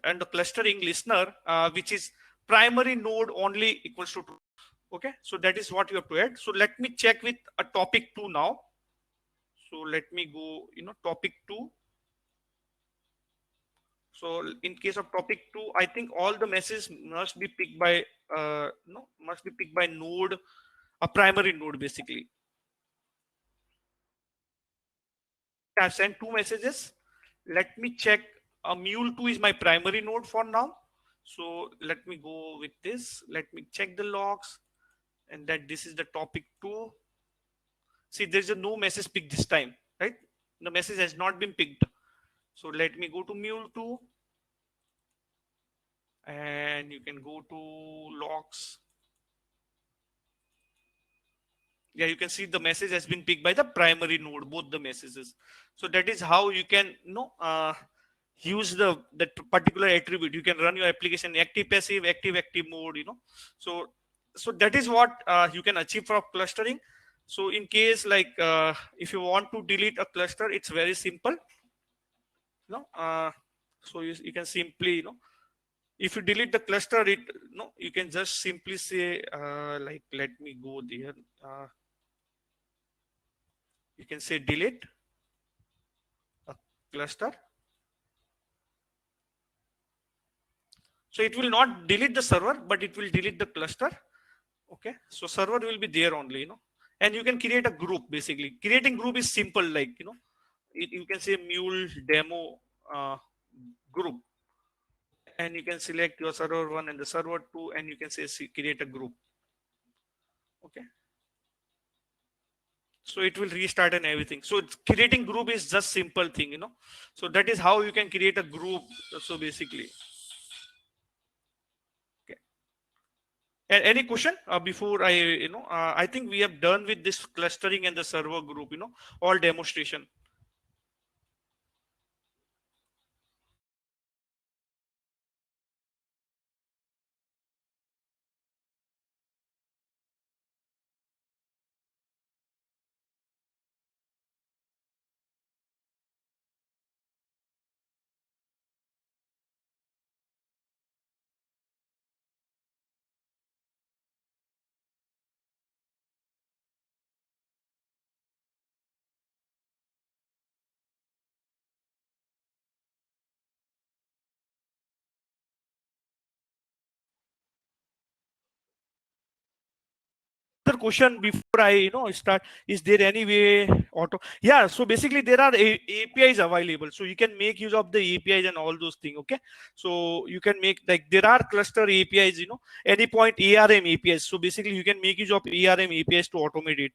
and the clustering listener, which is primary node only equals to 2. Okay, so that is what you have to add. So let me check with a topic 2 now. So let me go, topic 2. So in case of topic 2, I think all the messages must be picked by no must be picked by node, a primary node basically. I've sent 2 messages. Let me check. Mule 2 is my primary node for now. So let me go with this. Let me check the logs, and that this is the topic 2. See, there's a no message picked this time, right? The message has not been picked. So let me go to Mule 2, and you can go to logs. Yeah, you can see the message has been picked by the primary node, both the messages. So that is how you can use that particular attribute. You can run your application active passive, active mode, so that is what you can achieve for clustering. So in case like if you want to delete a cluster, it's very simple. So you can simply, if you delete the cluster, you can just simply say like, let me go there. You can say delete a cluster. So it will not delete the server, but it will delete the cluster. Okay, so server will be there only, and you can create a group. Basically, creating group is simple, like, you can say mule demo group, and you can select your server 1 and the server 2, and you can say create a group. Okay, so it will restart and everything. So creating group is just simple thing, so that is how you can create a group. So basically, okay. And any question before I think we have done with this clustering and the server group, all demonstration. Other question before I start, is there any way auto? Yeah, so basically there are APIs available, so you can make use of the APIs and all those things. Okay, so you can make, like, there are cluster APIs, Anypoint ARM APIs. So basically you can make use of ARM APIs to automate it.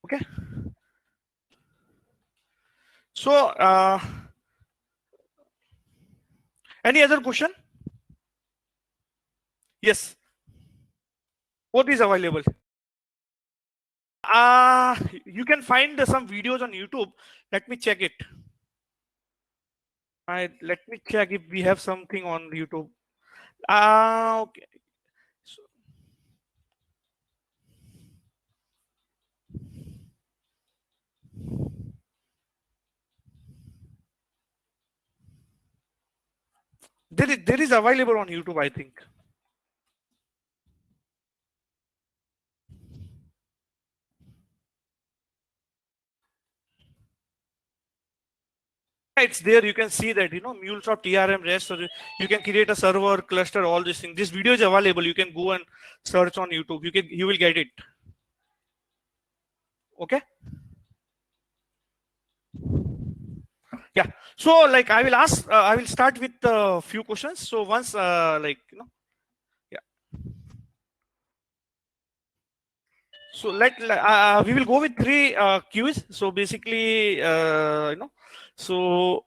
Okay, so any other question? Yes, both is available. You can find some videos on YouTube. Let me check it. Let me check if we have something on YouTube. Okay. So, there is available on YouTube, I think. It's there. You can see that, MuleSoft TRM REST. So you can create a server cluster, all these things. This video is available. You can go and search on YouTube. You will get it. Okay. Yeah. So like I will ask. I will start with a few questions. So once yeah. So we will go with 3 queues. So basically, so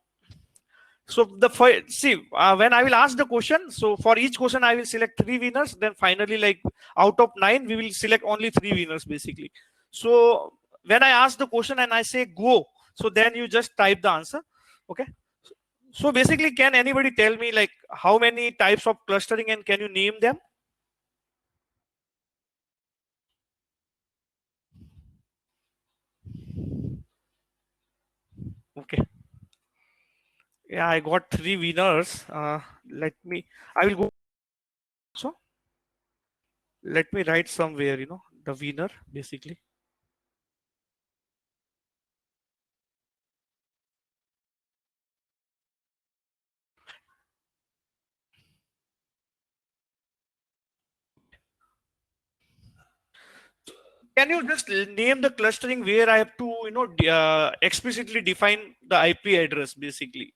see, when I will ask the question, so for each question I will select 3 winners. Then finally, like, out of 9, we will select only 3 winners basically. So when I ask the question and I say go, so then you just type the answer. Okay. So basically, can anybody tell me like how many types of clustering and can you name them? Okay. Yeah, I got 3 winners. I will go. So let me write somewhere, the winner basically. Can you just name the clustering where I have to, explicitly define the IP address basically?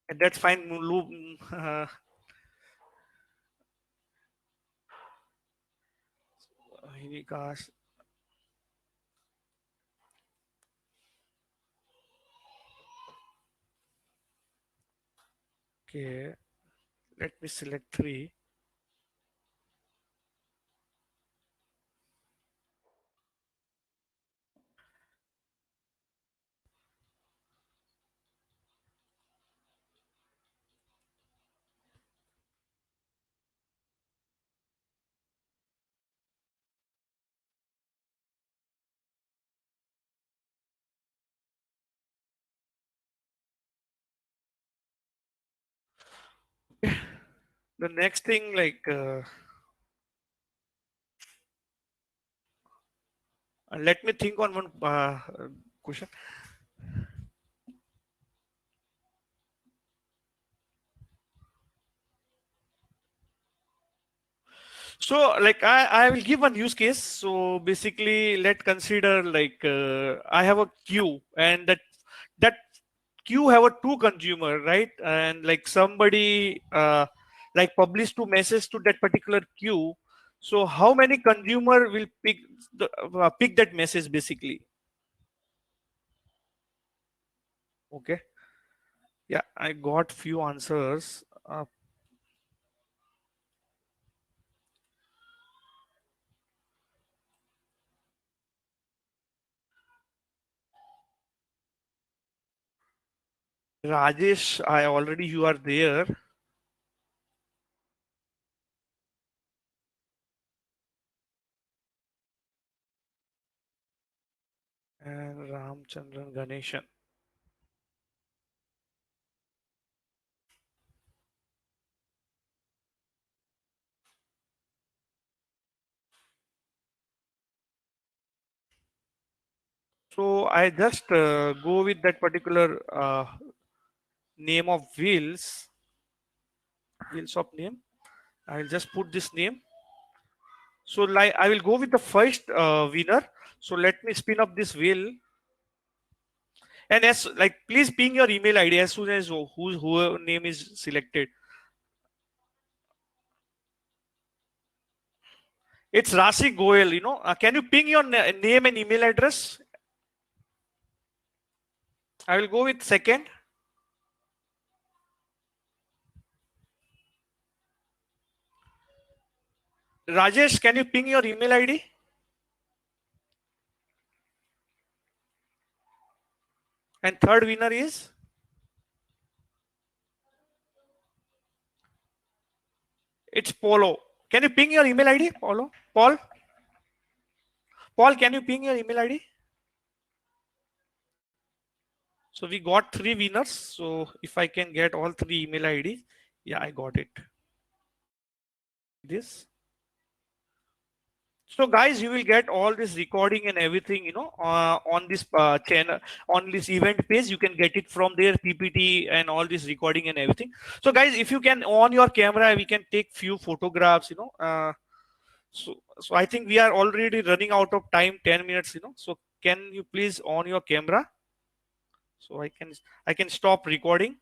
And that's fine. Unicast. Okay. Let me select 3. The next thing, let me think on one question. So I will give one use case. So basically, let's consider I have a queue and that queue have a 2 consumer, right? And like somebody like publish 2 messages to that particular queue. So how many consumer will pick that message basically? Okay. Yeah, I got few answers. Rajesh, I already you are there. And Ramchandran Ganeshan. So I just go with that particular name of wheels of name. I will just put this name. So like I will go with the first winner. So let me spin up this wheel. And as like please ping your email ID as soon as who name is selected. It's Rasi Goel, can you ping your name and email address? I will go with second. Rajesh, can you ping your email ID? And third winner is it's Polo. Can you ping your email ID, Polo? Paul, can you ping your email ID? So we got 3 winners. So if I can get all 3 email IDs, yeah, I got it. This. So guys, you will get all this recording and everything, on this channel, on this event page. You can get it from there, PPT and all this recording and everything. So guys, if you can on your camera, we can take few photographs, so I think we are already running out of time, 10 minutes, So can you please on your camera? So I can stop recording.